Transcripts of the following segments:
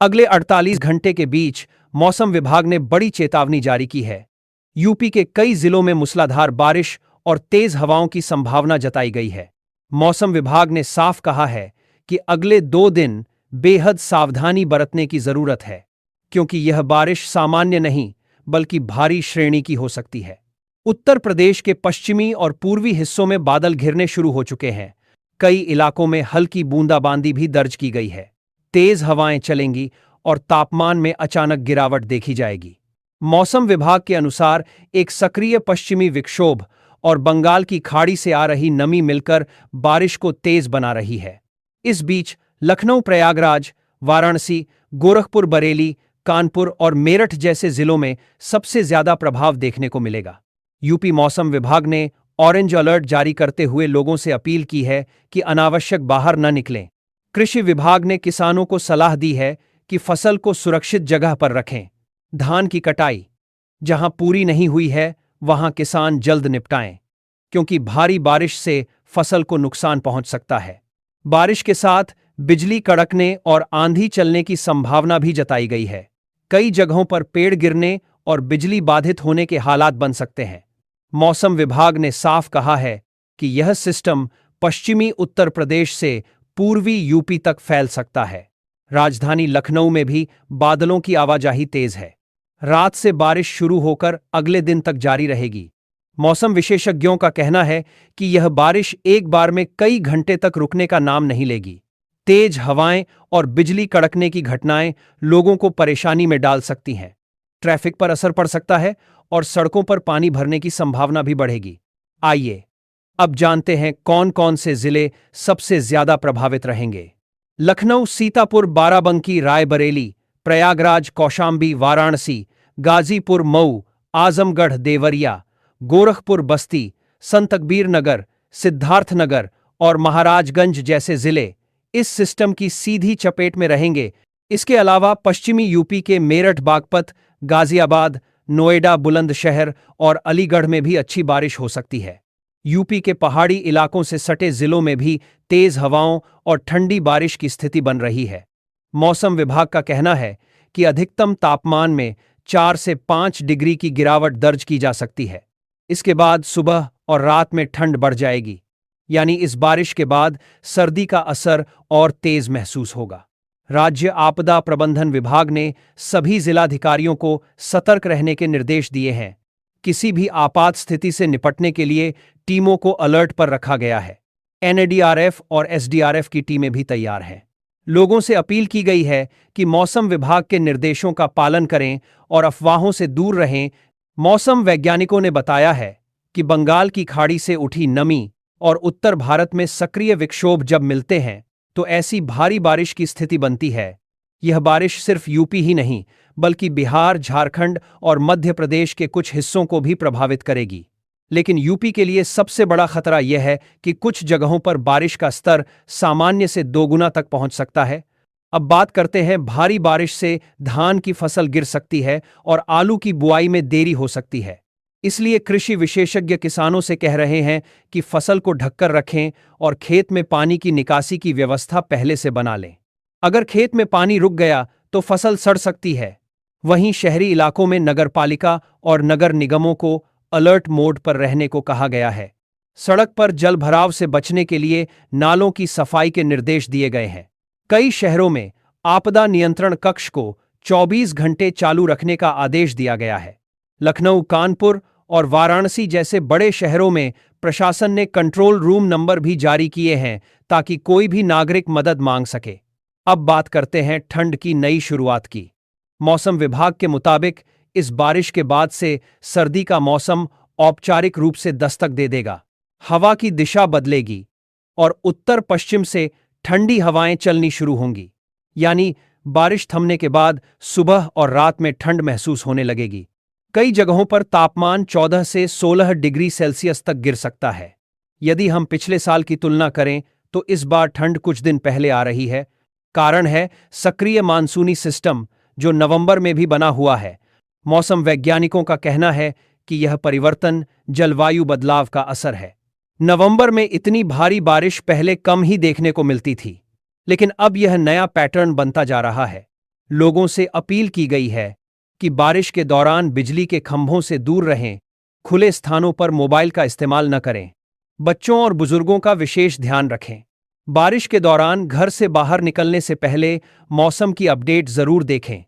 अगले 48 घंटे के बीच मौसम विभाग ने बड़ी चेतावनी जारी की है। यूपी के कई जिलों में मूसलाधार बारिश और तेज हवाओं की संभावना जताई गई है। मौसम विभाग ने साफ कहा है कि अगले 2 दिन बेहद सावधानी बरतने की जरूरत है, क्योंकि यह बारिश सामान्य नहीं बल्कि भारी श्रेणी की हो सकती है। उत्तर प्रदेश के पश्चिमी और पूर्वी हिस्सों में बादल घिरने शुरू हो चुके हैं। कई इलाकों में हल्की बूंदाबांदी भी दर्ज की गई है। तेज हवाएं चलेंगी और तापमान में अचानक गिरावट देखी जाएगी। मौसम विभाग के अनुसार एक सक्रिय पश्चिमी विक्षोभ और बंगाल की खाड़ी से आ रही नमी मिलकर बारिश को तेज बना रही है। इस बीच लखनऊ, प्रयागराज, वाराणसी, गोरखपुर, बरेली, कानपुर और मेरठ जैसे जिलों में सबसे ज्यादा प्रभाव देखने को मिलेगा। यूपी मौसम विभाग ने ऑरेंज अलर्ट जारी करते हुए लोगों से अपील की है कि अनावश्यक बाहर न निकलें। कृषि विभाग ने किसानों को सलाह दी है कि फसल को सुरक्षित जगह पर रखें। धान की कटाई जहां पूरी नहीं हुई है, वहां किसान जल्द निपटाएं, क्योंकि भारी बारिश से फसल को नुकसान पहुंच सकता है। बारिश के साथ बिजली कड़कने और आंधी चलने की संभावना भी जताई गई है। कई जगहों पर पेड़ गिरने और बिजली बाधित होने के हालात बन सकते हैं। मौसम विभाग ने साफ कहा है कि यह सिस्टम पश्चिमी उत्तर प्रदेश से पूर्वी यूपी तक फैल सकता है। राजधानी लखनऊ में भी बादलों की आवाजाही तेज है। रात से बारिश शुरू होकर अगले दिन तक जारी रहेगी। मौसम विशेषज्ञों का कहना है कि यह बारिश एक बार में कई घंटे तक रुकने का नाम नहीं लेगी। तेज हवाएं और बिजली कड़कने की घटनाएं लोगों को परेशानी में डाल सकती हैं। ट्रैफिक पर असर पड़ सकता है और सड़कों पर पानी भरने की संभावना भी बढ़ेगी। आइए अब जानते हैं कौन कौन से जिले सबसे ज्यादा प्रभावित रहेंगे। लखनऊ, सीतापुर, बाराबंकी, रायबरेली, प्रयागराज, कौशांबी, वाराणसी, गाजीपुर, मऊ, आजमगढ़, देवरिया, गोरखपुर, बस्ती, संतकबीर नगर, सिद्धार्थनगर और महाराजगंज जैसे जिले इस सिस्टम की सीधी चपेट में रहेंगे। इसके अलावा पश्चिमी यूपी के मेरठ, बागपत, गाजियाबाद, नोएडा, बुलंदशहर और अलीगढ़ में भी अच्छी बारिश हो सकती है। यूपी के पहाड़ी इलाकों से सटे जिलों में भी तेज हवाओं और ठंडी बारिश की स्थिति बन रही है। मौसम विभाग का कहना है कि अधिकतम तापमान में 4 से 5 डिग्री की गिरावट दर्ज की जा सकती है। इसके बाद सुबह और रात में ठंड बढ़ जाएगी, यानी इस बारिश के बाद सर्दी का असर और तेज महसूस होगा। राज्य आपदा प्रबंधन विभाग ने सभी जिलाधिकारियों को सतर्क रहने के निर्देश दिए हैं। किसी भी आपात स्थिति से निपटने के लिए टीमों को अलर्ट पर रखा गया है। एनडीआरएफ और एसडीआरएफ की टीमें भी तैयार हैं। लोगों से अपील की गई है कि मौसम विभाग के निर्देशों का पालन करें और अफवाहों से दूर रहें। मौसम वैज्ञानिकों ने बताया है कि बंगाल की खाड़ी से उठी नमी और उत्तर भारत में सक्रिय विक्षोभ जब मिलते हैं तो ऐसी भारी बारिश की स्थिति बनती है। यह बारिश सिर्फ यूपी ही नहीं बल्कि बिहार, झारखंड और मध्य प्रदेश के कुछ हिस्सों को भी प्रभावित करेगी। लेकिन यूपी के लिए सबसे बड़ा खतरा यह है कि कुछ जगहों पर बारिश का स्तर सामान्य से 2 गुना तक पहुंच सकता है। अब बात करते हैं, भारी बारिश से धान की फसल गिर सकती है और आलू की बुआई में देरी हो सकती है। इसलिए कृषि विशेषज्ञ किसानों से कह रहे हैं कि फसल को ढककर रखें और खेत में पानी की निकासी की व्यवस्था पहले से बना लें। अगर खेत में पानी रुक गया तो फसल सड़ सकती है। वहीं शहरी इलाकों में नगरपालिका और नगर निगमों को अलर्ट मोड पर रहने को कहा गया है। सड़क पर जलभराव से बचने के लिए नालों की सफाई के निर्देश दिए गए हैं। कई शहरों में आपदा नियंत्रण कक्ष को 24 घंटे चालू रखने का आदेश दिया गया है। लखनऊ, कानपुर और वाराणसी जैसे बड़े शहरों में प्रशासन ने कंट्रोल रूम नंबर भी जारी किए हैं ताकि कोई भी नागरिक मदद मांग सके। अब बात करते हैं ठंड की नई शुरुआत की। मौसम विभाग के मुताबिक इस बारिश के बाद से सर्दी का मौसम औपचारिक रूप से दस्तक दे देगा। हवा की दिशा बदलेगी और उत्तर पश्चिम से ठंडी हवाएं चलनी शुरू होंगी, यानी बारिश थमने के बाद सुबह और रात में ठंड महसूस होने लगेगी। कई जगहों पर तापमान 14 से 16 डिग्री सेल्सियस तक गिर सकता है। यदि हम पिछले साल की तुलना करें तो इस बार ठंड कुछ दिन पहले आ रही है। कारण है सक्रिय मानसूनी सिस्टम जो नवंबर में भी बना हुआ है। मौसम वैज्ञानिकों का कहना है कि यह परिवर्तन जलवायु बदलाव का असर है। नवंबर में इतनी भारी बारिश पहले कम ही देखने को मिलती थी, लेकिन अब यह नया पैटर्न बनता जा रहा है। लोगों से अपील की गई है कि बारिश के दौरान बिजली के खंभों से दूर रहें, खुले स्थानों पर मोबाइल का इस्तेमाल न करें। बच्चों और बुजुर्गों का विशेष ध्यान रखें। बारिश के दौरान घर से बाहर निकलने से पहले मौसम की अपडेट जरूर देखें।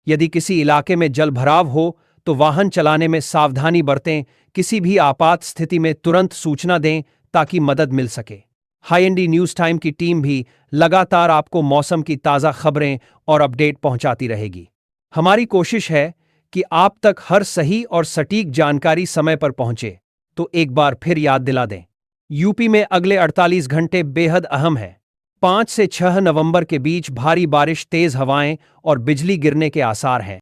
यदि किसी इलाके में जलभराव हो तो वाहन चलाने में सावधानी बरतें। किसी भी आपात स्थिति में तुरंत सूचना दें ताकि मदद मिल सके। हाईएनडी न्यूज़ टाइम की टीम भी लगातार आपको मौसम की ताज़ा खबरें और अपडेट पहुंचाती रहेगी। हमारी कोशिश है कि आप तक हर सही और सटीक जानकारी समय पर पहुंचे। तो एक बार फिर याद दिला दें, यूपी में अगले 48 घंटे बेहद अहम है। 5 से 6 नवंबर के बीच भारी बारिश, तेज हवाएं और बिजली गिरने के आसार हैं।